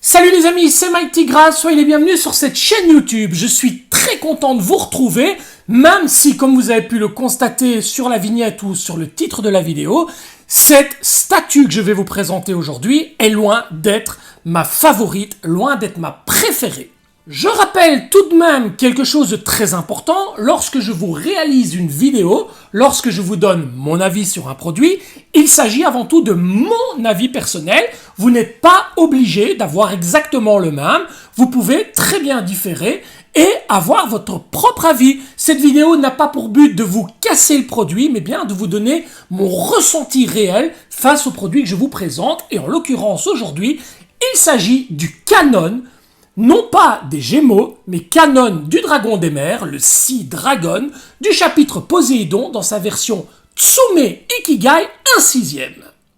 Salut les amis, c'est Mighty Grass, soyez les bienvenus sur cette chaîne YouTube. Je suis très content de vous retrouver, même si, comme vous avez pu le constater sur la vignette ou sur le titre de la vidéo, cette statue que je vais vous présenter aujourd'hui est loin d'être ma favorite, loin d'être ma préférée. Je rappelle tout de même quelque chose de très important, lorsque je vous réalise une vidéo, lorsque je vous donne mon avis sur un produit, il s'agit avant tout de mon avis personnel. Vous n'êtes pas obligé d'avoir exactement le même, vous pouvez très bien différer et avoir votre propre avis. Cette vidéo n'a pas pour but de vous casser le produit, mais bien de vous donner mon ressenti réel face au produit que je vous présente. Et en l'occurrence aujourd'hui, il s'agit du Canon. Non pas des Gémeaux, mais Canon du Dragon des Mers, le Sea Dragon, du chapitre Poséidon dans sa version Tsume Ikigai 1/6.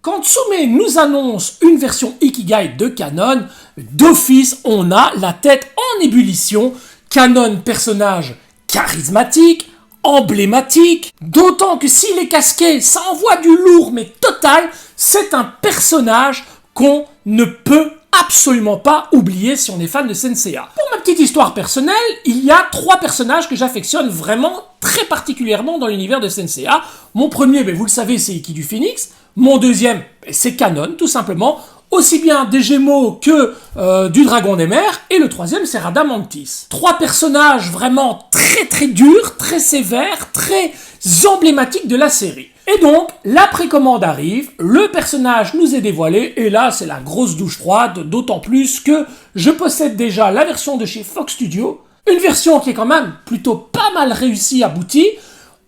Quand Tsume nous annonce une version Ikigai de Canon, d'office on a la tête en ébullition. Canon, personnage charismatique, emblématique, d'autant que s'il est casqué, ça envoie du lourd mais total, c'est un personnage qu'on ne peut absolument pas oublier si on est fan de Senseiya. Pour ma petite histoire personnelle, il y a 3 personnages que j'affectionne vraiment très particulièrement dans l'univers de Senseiya. Mon premier, vous le savez, c'est Ikki du Phénix. Mon deuxième, c'est Canon, tout simplement. Aussi bien des Gémeaux que du Dragon des Mers. Et le troisième, c'est Radamantis. 3 personnages vraiment très durs, très sévères, très emblématiques de la série. Et donc, la précommande arrive, le personnage nous est dévoilé, et là, c'est la grosse douche froide, d'autant plus que je possède déjà la version de chez Fox Studio, une version qui est quand même plutôt pas mal réussie, aboutie.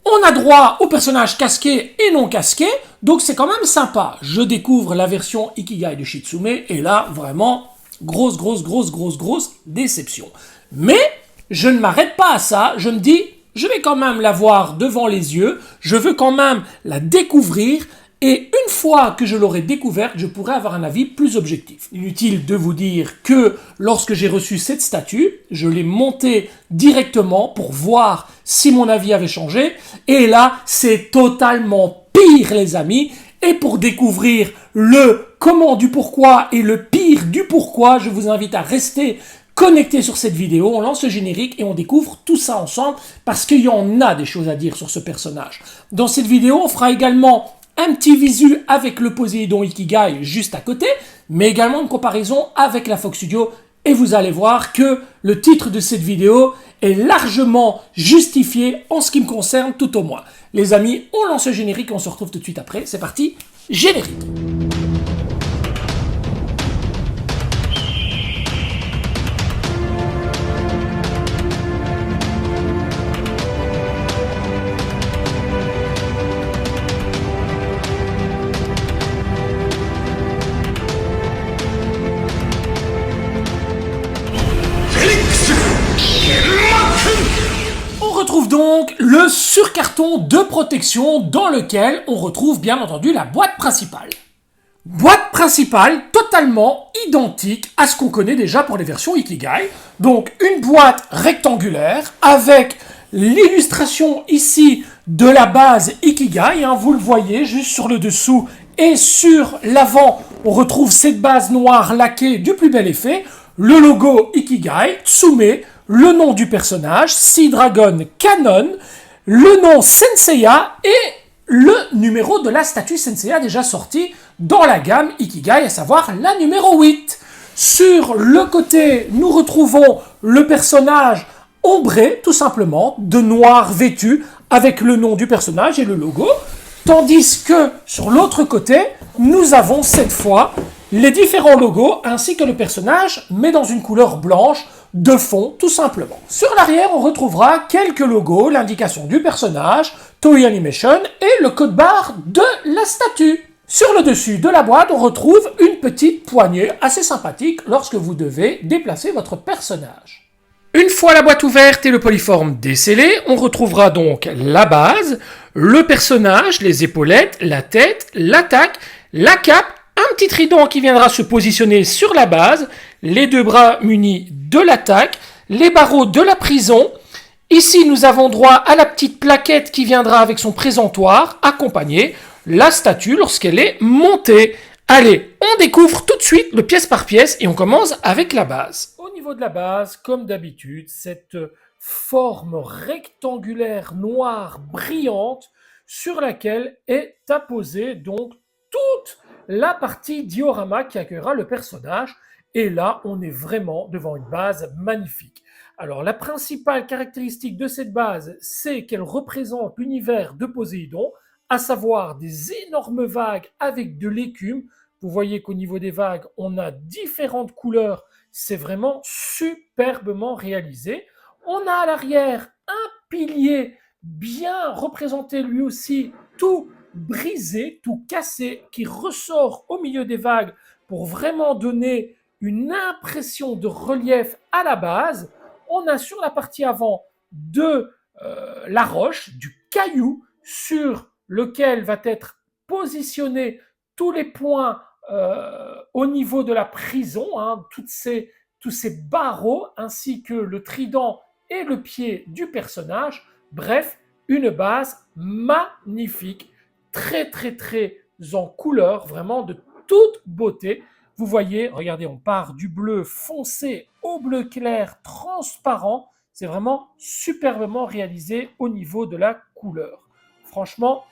On a droit au personnage casqué et non casqué, donc c'est quand même sympa. Je découvre la version Ikigai de Shitsume, et là, vraiment, grosse déception. Mais, je ne m'arrête pas à ça, je me dis, je vais quand même la voir devant les yeux, je veux quand même la découvrir, et une fois que je l'aurai découverte, je pourrai avoir un avis plus objectif. Inutile de vous dire que lorsque j'ai reçu cette statue, je l'ai montée directement pour voir si mon avis avait changé, et là, c'est totalement pire les amis, et pour découvrir le comment du pourquoi et le pire du pourquoi, je vous invite à rester connecté sur cette vidéo, on lance le générique et on découvre tout ça ensemble parce qu'il y en a des choses à dire sur ce personnage. Dans cette vidéo, on fera également un petit visu avec le Poséidon Ikigai juste à côté, mais également une comparaison avec la Fox Studio et vous allez voir que le titre de cette vidéo est largement justifié en ce qui me concerne tout au moins. Les amis, on lance le générique et on se retrouve tout de suite après. C'est parti, générique. On retrouve donc le surcarton de protection dans lequel on retrouve bien entendu la boîte principale. Boîte principale totalement identique à ce qu'on connaît déjà pour les versions Ikigai. Donc une boîte rectangulaire avec l'illustration ici de la base Ikigai. Vous le voyez juste sur le dessous et sur l'avant, on retrouve cette base noire laquée du plus bel effet. Le logo Ikigai, Tsume, le nom du personnage, Sea Dragon Canon, le nom Senseiya et le numéro de la statue Senseiya déjà sortie dans la gamme Ikigai, à savoir la numéro 8. Sur le côté, nous retrouvons le personnage ombré, tout simplement, de noir vêtu, avec le nom du personnage et le logo, tandis que sur l'autre côté, nous avons cette fois les différents logos ainsi que le personnage, mais dans une couleur blanche, de fond, tout simplement. Sur l'arrière, on retrouvera quelques logos, l'indication du personnage, Toei Animation et le code barre de la statue. Sur le dessus de la boîte, on retrouve une petite poignée assez sympathique lorsque vous devez déplacer votre personnage. Une fois la boîte ouverte et le polyforme décellé, on retrouvera donc la base, le personnage, les épaulettes, la tête, l'attaque, la cape, un petit trident qui viendra se positionner sur la base, les 2 bras munis de l'attaque, les barreaux de la prison. Ici, nous avons droit à la petite plaquette qui viendra avec son présentoir, accompagné la statue lorsqu'elle est montée. Allez, on découvre tout de suite le pièce par pièce et on commence avec la base. Au niveau de la base, comme d'habitude, cette forme rectangulaire noire brillante sur laquelle est apposée donc toute la partie diorama qui accueillera le personnage. Et là, on est vraiment devant une base magnifique. Alors, la principale caractéristique de cette base, c'est qu'elle représente l'univers de Poséidon, à savoir des énormes vagues avec de l'écume. Vous voyez qu'au niveau des vagues, on a différentes couleurs. C'est vraiment superbement réalisé. On a à l'arrière un pilier bien représenté lui aussi, tout brisé, tout cassé, qui ressort au milieu des vagues pour vraiment donner une impression de relief à la base. On a sur la partie avant de la roche, du caillou sur lequel va être positionné tous les points au niveau de la prison, hein, tous ces barreaux, ainsi que le trident et le pied du personnage. Bref, une base magnifique, très très très en couleur, vraiment de toute beauté. Vous voyez, regardez, on part du bleu foncé au bleu clair transparent. C'est vraiment superbement réalisé au niveau de la couleur. Franchement,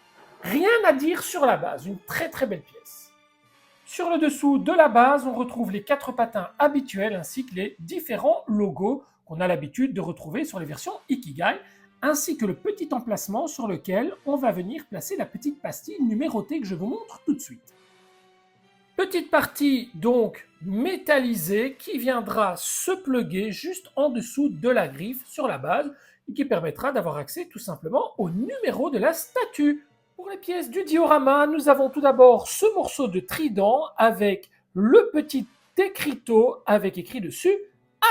rien à dire sur la base, une très très belle pièce. Sur le dessous de la base, on retrouve les 4 patins habituels ainsi que les différents logos qu'on a l'habitude de retrouver sur les versions Ikigai, ainsi que le petit emplacement sur lequel on va venir placer la petite pastille numérotée que je vous montre tout de suite. Petite partie donc métallisée qui viendra se plugger juste en dessous de la griffe sur la base et qui permettra d'avoir accès tout simplement au numéro de la statue. Pour les pièces du diorama, nous avons tout d'abord ce morceau de trident avec le petit écriteau avec écrit dessus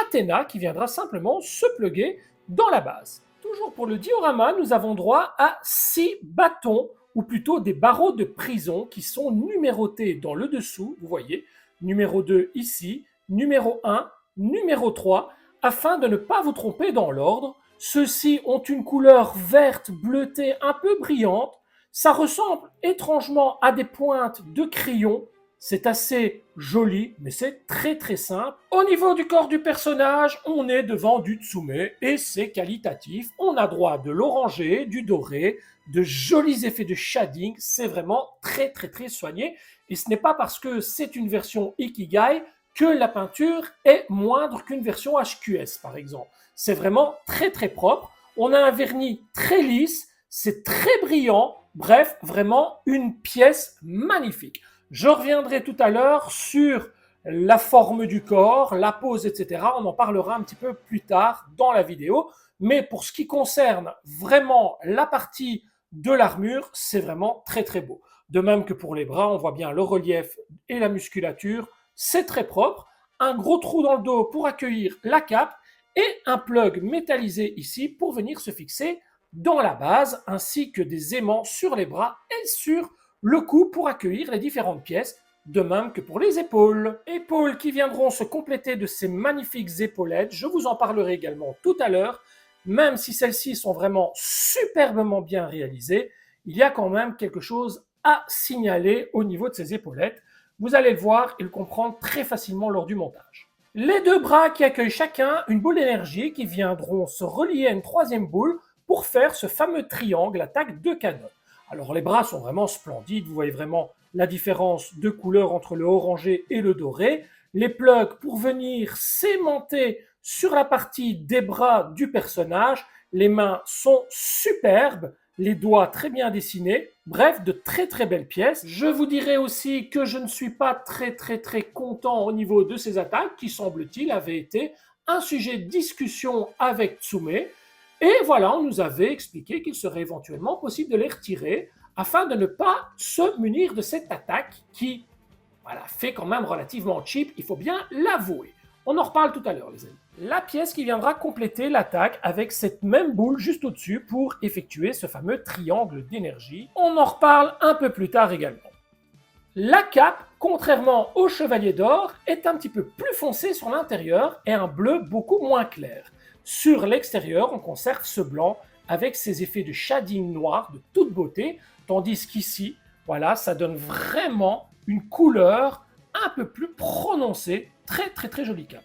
Athéna qui viendra simplement se plugger dans la base. Toujours pour le diorama, nous avons droit à 6 bâtons ou plutôt des barreaux de prison qui sont numérotés dans le dessous, vous voyez, numéro 2 ici, numéro 1, numéro 3, afin de ne pas vous tromper dans l'ordre. Ceux-ci ont une couleur verte bleutée un peu brillante. Ça ressemble étrangement à des pointes de crayon. C'est assez joli, mais c'est très très simple. Au niveau du corps du personnage, on est devant du Tsume et c'est qualitatif. On a droit de l'orangé, du doré, de jolis effets de shading. C'est vraiment très très très soigné. Et ce n'est pas parce que c'est une version Ikigai que la peinture est moindre qu'une version HQS par exemple. C'est vraiment très très propre. On a un vernis très lisse, c'est très brillant. Bref, vraiment une pièce magnifique. Je reviendrai tout à l'heure sur la forme du corps, la pose, etc. On en parlera un petit peu plus tard dans la vidéo. Mais pour ce qui concerne vraiment la partie de l'armure, c'est vraiment très très beau. De même que pour les bras, on voit bien le relief et la musculature. C'est très propre. Un gros trou dans le dos pour accueillir la cape et un plug métallisé ici pour venir se fixer dans la base, ainsi que des aimants sur les bras et sur le cou pour accueillir les différentes pièces, de même que pour les épaules. Épaules qui viendront se compléter de ces magnifiques épaulettes, je vous en parlerai également tout à l'heure, même si celles-ci sont vraiment superbement bien réalisées, il y a quand même quelque chose à signaler au niveau de ces épaulettes. Vous allez le voir et le comprendre très facilement lors du montage. Les 2 bras qui accueillent chacun une boule d'énergie qui viendront se relier à une 3e boule pour faire ce fameux triangle attaque de canon. Alors les bras sont vraiment splendides, vous voyez vraiment la différence de couleur entre le orangé et le doré. Les plugs pour venir s'aimanter sur la partie des bras du personnage. Les mains sont superbes, les doigts très bien dessinés. Bref, de très très belles pièces. Je vous dirai aussi que je ne suis pas très content au niveau de ces attaques qui, semble-t-il, avaient été un sujet de discussion avec Tsume. Et voilà, on nous avait expliqué qu'il serait éventuellement possible de les retirer afin de ne pas se munir de cette attaque qui, voilà, fait quand même relativement cheap, il faut bien l'avouer. On en reparle tout à l'heure, les amis. La pièce qui viendra compléter l'attaque avec cette même boule juste au-dessus pour effectuer ce fameux triangle d'énergie. On en reparle un peu plus tard également. La cape, contrairement au Chevalier d'Or, est un petit peu plus foncée sur l'intérieur et un bleu beaucoup moins clair. Sur l'extérieur, on conserve ce blanc avec ses effets de shading noir de toute beauté, tandis qu'ici, voilà, ça donne vraiment une couleur un peu plus prononcée. Très très très joli cap.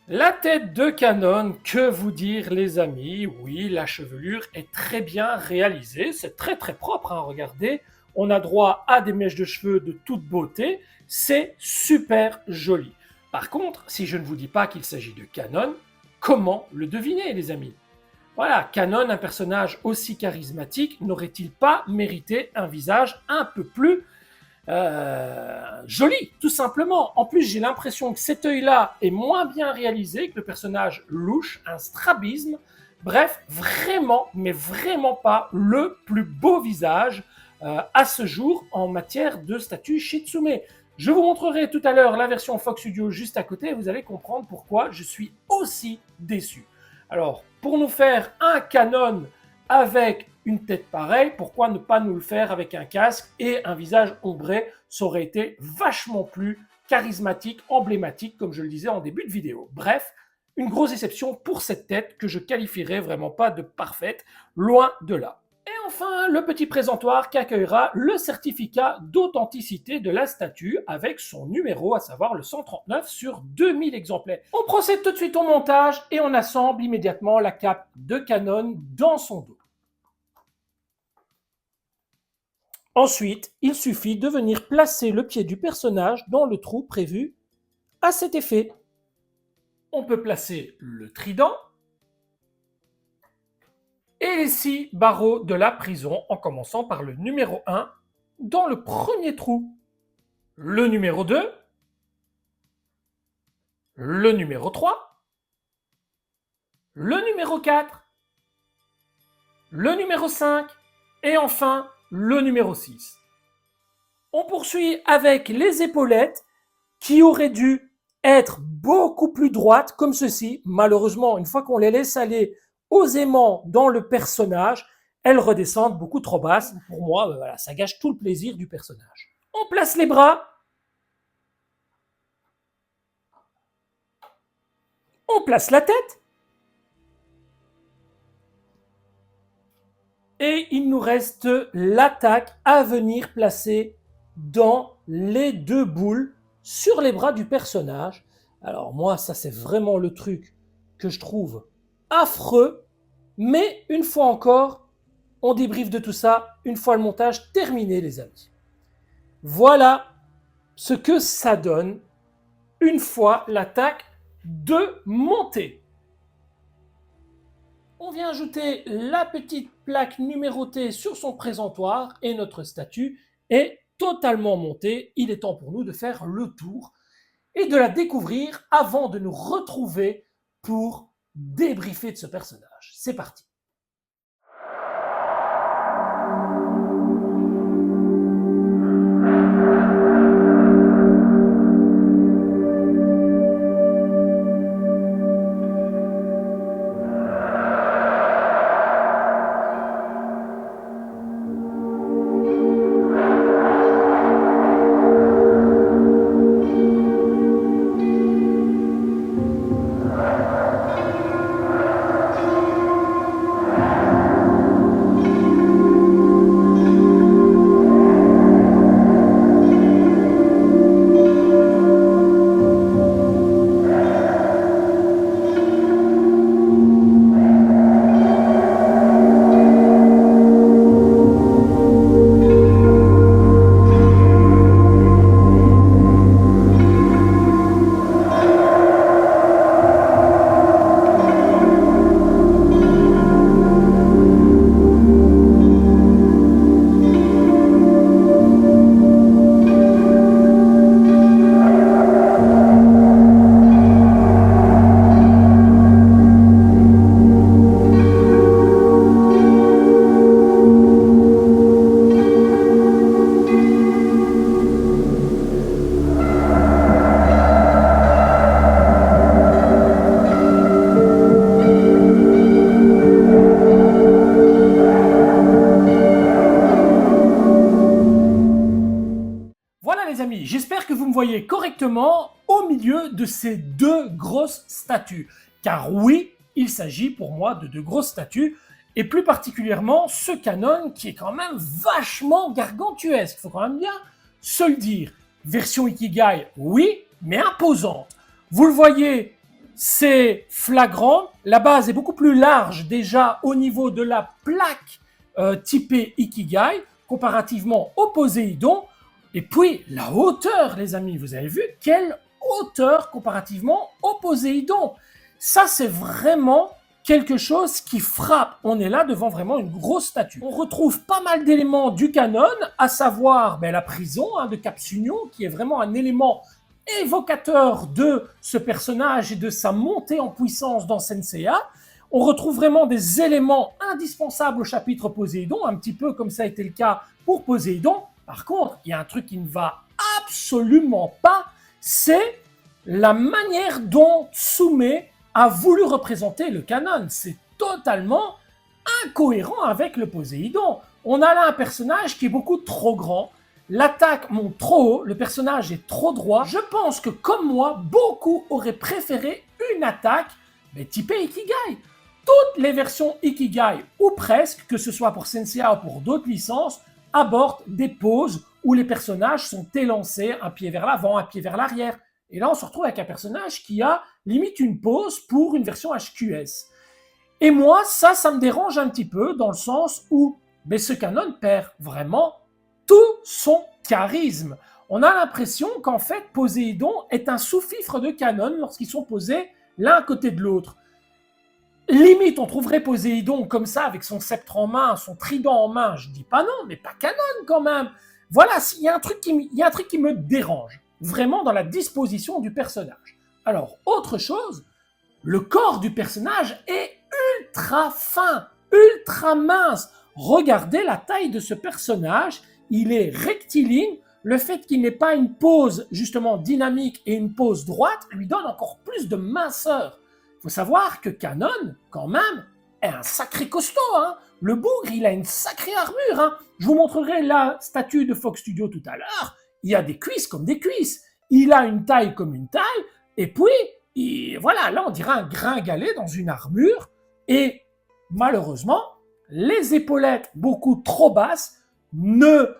La tête de Canon, que vous dire les amis? Oui, la chevelure est très bien réalisée, c'est très très propre, hein, regardez. On a droit à des mèches de cheveux de toute beauté, c'est super joli. Par contre, si je ne vous dis pas qu'il s'agit de Canon, comment le deviner les amis? Voilà, Canon, un personnage aussi charismatique, n'aurait-il pas mérité un visage un peu plus joli, tout simplement. En plus, j'ai l'impression que cet œil-là est moins bien réalisé que le personnage louche, un strabisme. Bref, vraiment, mais vraiment pas le plus beau visage à ce jour en matière de statue Shitsume. Je vous montrerai tout à l'heure la version Fox Studio juste à côté et vous allez comprendre pourquoi je suis aussi déçu. Alors, pour nous faire un Canon avec une tête pareille, pourquoi ne pas nous le faire avec un casque et un visage ombré? Ça aurait été vachement plus charismatique, emblématique, comme je le disais en début de vidéo. Bref, une grosse déception pour cette tête que je qualifierais vraiment pas de parfaite, loin de là. Et enfin, le petit présentoir qui accueillera le certificat d'authenticité de la statue avec son numéro, à savoir le 139 sur 2000 exemplaires. On procède tout de suite au montage et on assemble immédiatement la cape de Canon dans son dos. Ensuite, il suffit de venir placer le pied du personnage dans le trou prévu à cet effet. On peut placer le trident et les 6 barreaux de la prison en commençant par le numéro 1 dans le premier trou, le numéro 2, le numéro 3, le numéro 4, le numéro 5 et enfin le numéro 6. On poursuit avec les épaulettes qui auraient dû être beaucoup plus droites comme ceci. Malheureusement, une fois qu'on les laisse aller aisément dans le personnage, elles redescendent beaucoup trop basses. Pour moi, voilà, ça gâche tout le plaisir du personnage. On place les bras. On place la tête. Et il nous reste l'attaque à venir placer dans les 2 boules sur les bras du personnage. Alors moi, ça c'est vraiment le truc que je trouve affreux. Mais une fois encore, on débriefe de tout ça une fois le montage terminé les amis. Voilà ce que ça donne une fois l'attaque de montée. On vient ajouter la petite plaque numérotée sur son présentoir et notre statue est totalement montée. Il est temps pour nous de faire le tour et de la découvrir avant de nous retrouver pour débriefer de ce personnage. C'est parti. J'espère que vous me voyez correctement au milieu de ces 2 grosses statues. Car oui, il s'agit pour moi de 2 grosses statues, et plus particulièrement ce Canon qui est quand même vachement gargantuesque. Il faut quand même bien se le dire. Version Ikigai, oui, mais imposante. Vous le voyez, c'est flagrant. La base est beaucoup plus large déjà au niveau de la plaque typée Ikigai, comparativement au Poséidon. Et puis, la hauteur, les amis, vous avez vu, quelle hauteur comparativement au Poséidon. Ça, c'est vraiment quelque chose qui frappe. On est là devant vraiment une grosse statue. On retrouve pas mal d'éléments du canon, à savoir la prison de Cap Sugnon, qui est vraiment un élément évocateur de ce personnage et de sa montée en puissance dans Senseiya. On retrouve vraiment des éléments indispensables au chapitre Poséidon, un petit peu comme ça a été le cas pour Poséidon. Par contre, il y a un truc qui ne va absolument pas, c'est la manière dont Tsume a voulu représenter le canon. C'est totalement incohérent avec le Poséidon. On a là un personnage qui est beaucoup trop grand, l'attaque monte trop haut, le personnage est trop droit. Je pense que, comme moi, beaucoup auraient préféré une attaque typée Ikigai. Toutes les versions Ikigai, ou presque, que ce soit pour Senseiya ou pour d'autres licences, abordent des poses où les personnages sont élancés, un pied vers l'avant, un pied vers l'arrière. Et là, on se retrouve avec un personnage qui a limite une pose pour une version HQS. Et moi, ça me dérange un petit peu dans le sens où ce canon perd vraiment tout son charisme. On a l'impression qu'en fait, Poséidon est un sous-fifre de canon lorsqu'ils sont posés l'un à côté de l'autre. Limite, on trouverait Poséidon comme ça, avec son sceptre en main, son trident en main. Je dis pas non, mais pas canon quand même. Voilà, il y a un truc qui me dérange, vraiment dans la disposition du personnage. Alors, autre chose, le corps du personnage est ultra fin, ultra mince. Regardez la taille de ce personnage, il est rectiligne. Le fait qu'il n'ait pas une pose justement dynamique et une pose droite lui donne encore plus de minceur. Il faut savoir que Kanon, quand même, est un sacré costaud. Le bougre, il a une sacrée armure. Je vous montrerai la statue de Fox Studio tout à l'heure. Il a des cuisses comme des cuisses. Il a une taille comme une taille. Et puis, voilà, là, on dirait un gringalet dans une armure. Et malheureusement, les épaulettes beaucoup trop basses ne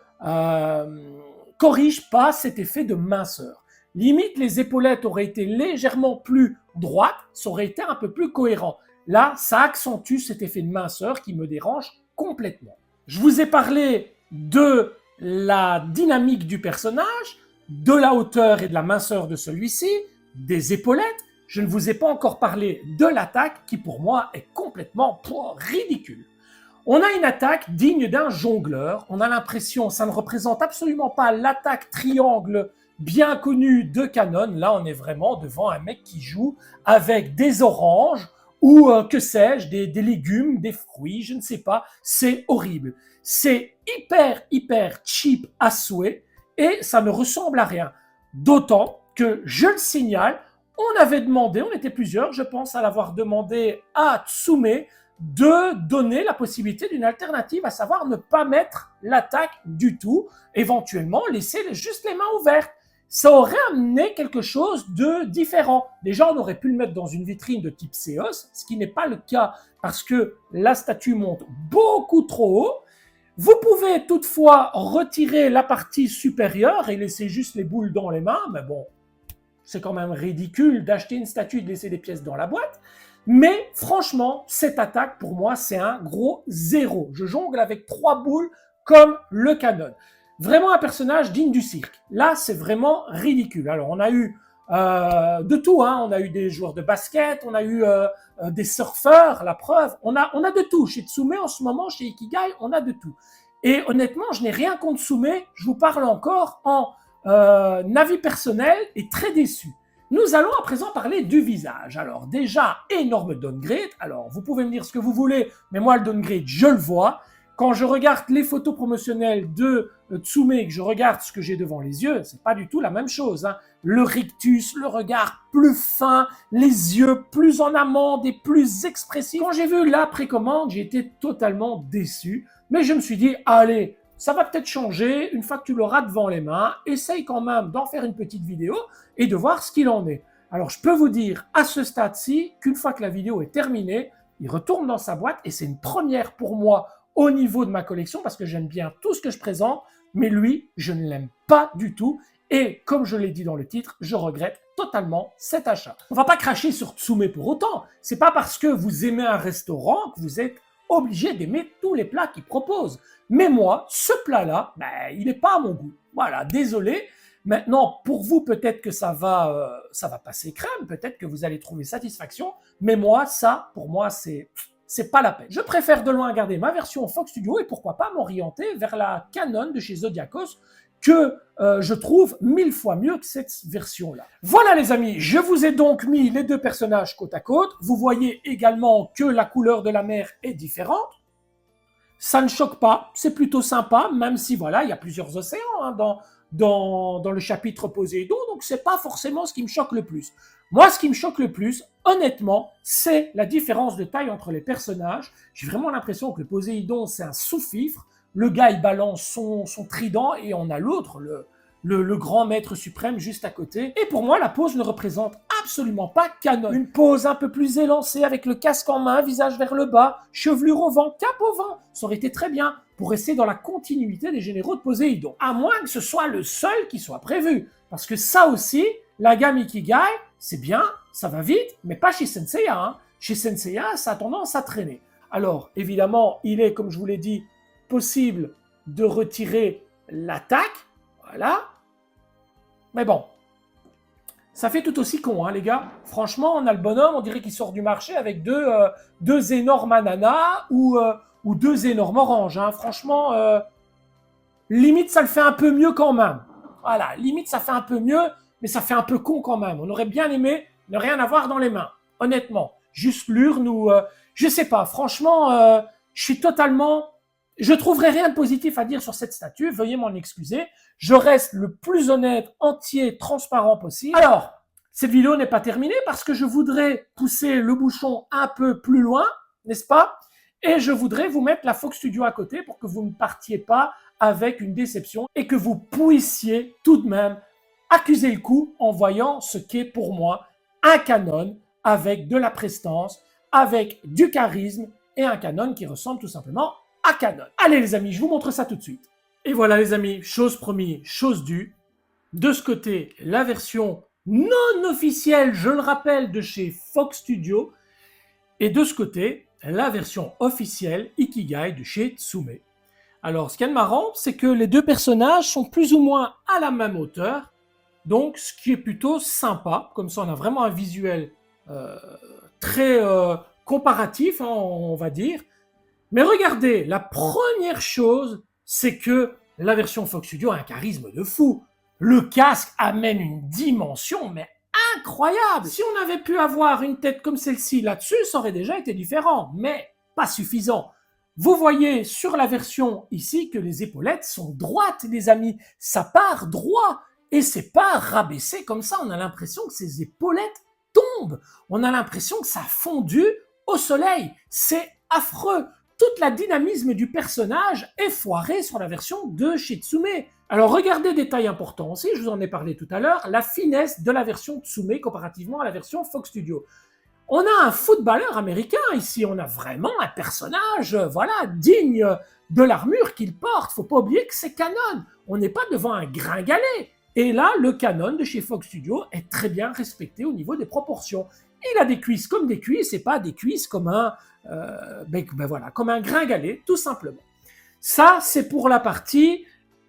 corrigent pas cet effet de minceur. Limite, les épaulettes auraient été légèrement plus droites, ça aurait été un peu plus cohérent. Là, ça accentue cet effet de minceur qui me dérange complètement. Je vous ai parlé de la dynamique du personnage, de la hauteur et de la minceur de celui-ci, des épaulettes. Je ne vous ai pas encore parlé de l'attaque qui, pour moi, est complètement ridicule. On a une attaque digne d'un jongleur. On a l'impression, ça ne représente absolument pas l'attaque triangle bien connu de Kanon. Là, on est vraiment devant un mec qui joue avec des oranges ou que sais-je, des légumes, des fruits, je ne sais pas. C'est horrible. C'est hyper cheap à souhait et ça ne ressemble à rien. D'autant que, je le signale, on avait demandé, on était plusieurs, je pense, à l'avoir demandé à Tsume de donner la possibilité d'une alternative, à savoir ne pas mettre l'attaque du tout, éventuellement laisser juste les mains ouvertes. Ça aurait amené quelque chose de différent. Déjà, on aurait pu le mettre dans une vitrine de type Seos, ce qui n'est pas le cas parce que la statue monte beaucoup trop haut. Vous pouvez toutefois retirer la partie supérieure et laisser juste les boules dans les mains, mais bon, c'est quand même ridicule d'acheter une statue et de laisser des pièces dans la boîte. Mais franchement, cette attaque, pour moi, c'est un gros zéro. Je jongle avec 3 boules comme le canon. Vraiment un personnage digne du cirque. Là, c'est vraiment ridicule. Alors, on a eu de tout. On a eu des joueurs de basket, on a eu des surfeurs, la preuve. On a de tout. Chez Tsume, en ce moment, chez Ikigai, on a de tout. Et honnêtement, je n'ai rien contre Tsume. Je vous parle encore en avis personnel et très déçu. Nous allons à présent parler du visage. Alors déjà, énorme downgrade. Alors vous pouvez me dire ce que vous voulez, mais moi le downgrade, je le vois. Quand je regarde les photos promotionnelles de Tsume et que je regarde ce que j'ai devant les yeux, c'est pas du tout la même chose. Le rictus, le regard plus fin, les yeux plus en amande et plus expressifs. Quand j'ai vu la précommande, j'ai été totalement déçu. Mais je me suis dit, allez, ça va peut-être changer une fois que tu l'auras devant les mains. Essaye quand même d'en faire une petite vidéo et de voir ce qu'il en est. Alors, je peux vous dire à ce stade-ci qu'une fois que la vidéo est terminée, il retourne dans sa boîte et c'est une première pour moi au niveau de ma collection parce que j'aime bien tout ce que je présente. mais lui, je ne l'aime pas du tout. Et comme je l'ai dit dans le titre, je regrette totalement cet achat. On va pas cracher sur Tsume pour autant. C'est pas parce que vous aimez un restaurant que vous êtes obligé d'aimer tous les plats qu'il propose. Mais moi, ce plat-là, il n'est pas à mon goût. Voilà, désolé. Maintenant, pour vous, peut-être que ça va passer crème, peut-être que vous allez trouver satisfaction, mais moi, ça, pour moi, c'est pas la peine. Je préfère de loin garder ma version Fox Studio et pourquoi pas m'orienter vers la Canon de chez Zodiacos que je trouve 1000 fois mieux que cette version-là. Voilà les amis, je vous ai donc mis les deux personnages côte à côte. Vous voyez également que la couleur de la mer est différente. Ça ne choque pas, c'est plutôt sympa, même si voilà, il y a plusieurs océans dans le chapitre Poséidon, donc c'est pas forcément ce qui me choque le plus. Moi, ce qui me choque le plus, honnêtement, c'est la différence de taille entre les personnages. J'ai vraiment l'impression que le Poséidon, c'est un sous-fifre. Le gars, il balance son trident et on a l'autre, le grand maître suprême juste à côté. Et pour moi, la pose ne représente absolument pas Canon. Une pose un peu plus élancée avec le casque en main, visage vers le bas, chevelure au vent, cap au vent. Ça aurait été très bien pour rester dans la continuité des généraux de Poséidon. À moins que ce soit le seul qui soit prévu. Parce que ça aussi, la gamme Ikigai, c'est bien, ça va vite, mais pas chez Senseiya. Hein. Chez Senseiya, ça a tendance à traîner. Alors, évidemment, il est, comme je vous l'ai dit, possible de retirer l'attaque. Voilà. Mais bon, ça fait tout aussi con, hein, les gars. Franchement, on a le bonhomme, on dirait qu'il sort du marché avec deux énormes ananas ou deux énormes oranges. Hein. Franchement, limite, ça le fait un peu mieux quand même. Voilà, limite, ça fait un peu mieux, mais ça fait un peu con quand même. On aurait bien aimé ne rien avoir dans les mains, honnêtement. Juste l'urne ou... je sais pas, franchement, je suis totalement... Je trouverai rien de positif à dire sur cette statue, veuillez m'en excuser. Je reste le plus honnête, entier, transparent possible. Alors, cette vidéo n'est pas terminée parce que je voudrais pousser le bouchon un peu plus loin, n'est-ce pas? Et je voudrais vous mettre la Fox Studio à côté pour que vous ne partiez pas avec une déception et que vous puissiez tout de même accuser le coup en voyant ce qu'est pour moi un Canon avec de la prestance, avec du charisme et un Canon qui ressemble tout simplement à Canon. Allez les amis, je vous montre ça tout de suite. Et voilà les amis, chose promise, chose due. De ce côté, la version non officielle, je le rappelle, de chez Fox Studio. Et de ce côté, la version officielle Ikigai de chez Tsume. Alors, ce qui est marrant, c'est que les deux personnages sont plus ou moins à la même hauteur. Donc, ce qui est plutôt sympa. Comme ça, on a vraiment un visuel très comparatif, hein, on va dire. Mais regardez, la première chose, c'est que la version Fox Studio a un charisme de fou. Le casque amène une dimension, mais incroyable. Si on avait pu avoir une tête comme celle-ci là-dessus, ça aurait déjà été différent, mais pas suffisant. Vous voyez sur la version ici que les épaulettes sont droites, les amis. Ça part droit et c'est pas rabaissé comme ça. On a l'impression que ces épaulettes tombent. On a l'impression que ça a fondu au soleil. C'est affreux. Toute la dynamisme du personnage est foirée sur la version de chez Tsume. Alors regardez, détail important aussi, je vous en ai parlé tout à l'heure, la finesse de la version Tsume comparativement à la version Fox Studio. On a un footballeur américain ici, on a vraiment un personnage, voilà, digne de l'armure qu'il porte. Faut pas oublier que c'est Canon, on n'est pas devant un gringalet. Et là, le Canon de chez Fox Studio est très bien respecté au niveau des proportions. Il a des cuisses comme des cuisses et pas des cuisses comme un, voilà, comme un gringalet, tout simplement. Ça, c'est pour la partie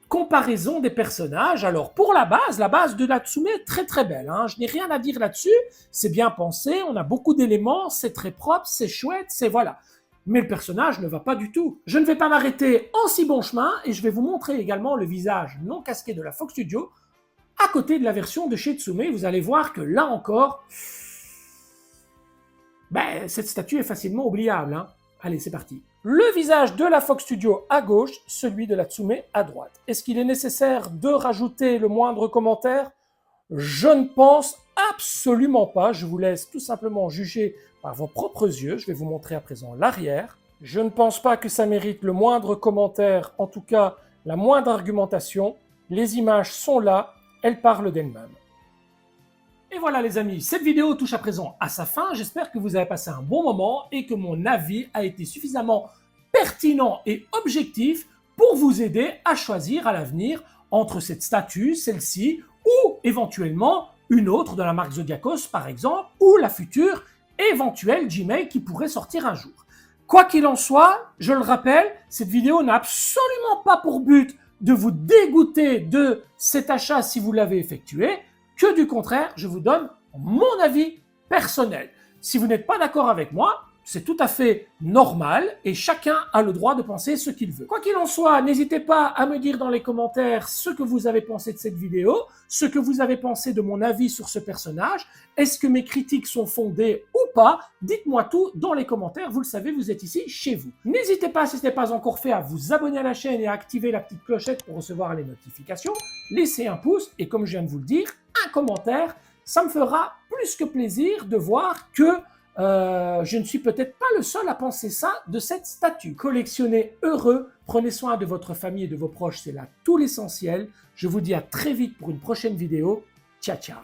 comparaison des personnages. Alors, pour la base de Natsume est très très belle. Hein. Je n'ai rien à dire là-dessus. C'est bien pensé, on a beaucoup d'éléments, c'est très propre, c'est chouette, c'est voilà. Mais le personnage ne va pas du tout. Je ne vais pas m'arrêter en si bon chemin et je vais vous montrer également le visage non casqué de la Fox Studio à côté de la version de chez Tsume. Vous allez voir que là encore, cette statue est facilement oubliable. Hein. Allez, c'est parti. Le visage de la Fox Studio à gauche, celui de la Tsume à droite. Est-ce qu'il est nécessaire de rajouter le moindre commentaire? Je ne pense absolument pas. Je vous laisse tout simplement juger par vos propres yeux. Je vais vous montrer à présent l'arrière. Je ne pense pas que ça mérite le moindre commentaire, en tout cas la moindre argumentation. Les images sont là, elles parlent d'elles-mêmes. Et voilà les amis, cette vidéo touche à présent à sa fin. J'espère que vous avez passé un bon moment et que mon avis a été suffisamment pertinent et objectif pour vous aider à choisir à l'avenir entre cette statue, celle-ci, ou éventuellement une autre de la marque Zodiacos par exemple, ou la future éventuelle Gmail qui pourrait sortir un jour. Quoi qu'il en soit, je le rappelle, cette vidéo n'a absolument pas pour but de vous dégoûter de cet achat si vous l'avez effectué, que du contraire, je vous donne mon avis personnel. Si vous n'êtes pas d'accord avec moi, c'est tout à fait normal et chacun a le droit de penser ce qu'il veut. Quoi qu'il en soit, n'hésitez pas à me dire dans les commentaires ce que vous avez pensé de cette vidéo, ce que vous avez pensé de mon avis sur ce personnage. Est-ce que mes critiques sont fondées ou pas? Dites-moi tout dans les commentaires, vous le savez, vous êtes ici chez vous. N'hésitez pas, si ce n'est pas encore fait, à vous abonner à la chaîne et à activer la petite clochette pour recevoir les notifications. Laissez un pouce et comme je viens de vous le dire, un commentaire. Ça me fera plus que plaisir de voir que je ne suis peut-être pas le seul à penser ça de cette statue. Collectionnez heureux, prenez soin de votre famille et de vos proches, c'est là tout l'essentiel. Je vous dis à très vite pour une prochaine vidéo. Ciao, ciao.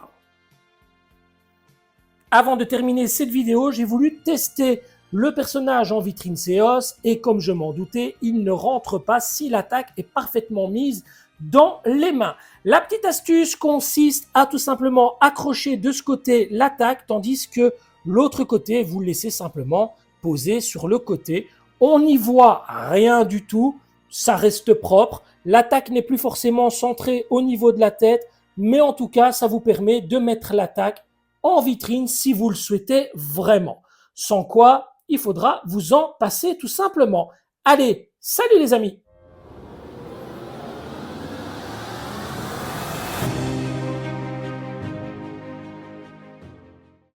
Avant de terminer cette vidéo, j'ai voulu tester le personnage en vitrine Seos et comme je m'en doutais, il ne rentre pas si l'attaque est parfaitement mise dans les mains. La petite astuce consiste à tout simplement accrocher de ce côté l'attaque tandis que l'autre côté, vous le laissez simplement poser sur le côté. On n'y voit rien du tout, ça reste propre. L'attaque n'est plus forcément centrée au niveau de la tête, mais en tout cas, ça vous permet de mettre l'attaque en vitrine si vous le souhaitez vraiment. Sans quoi, il faudra vous en passer tout simplement. Allez, salut les amis!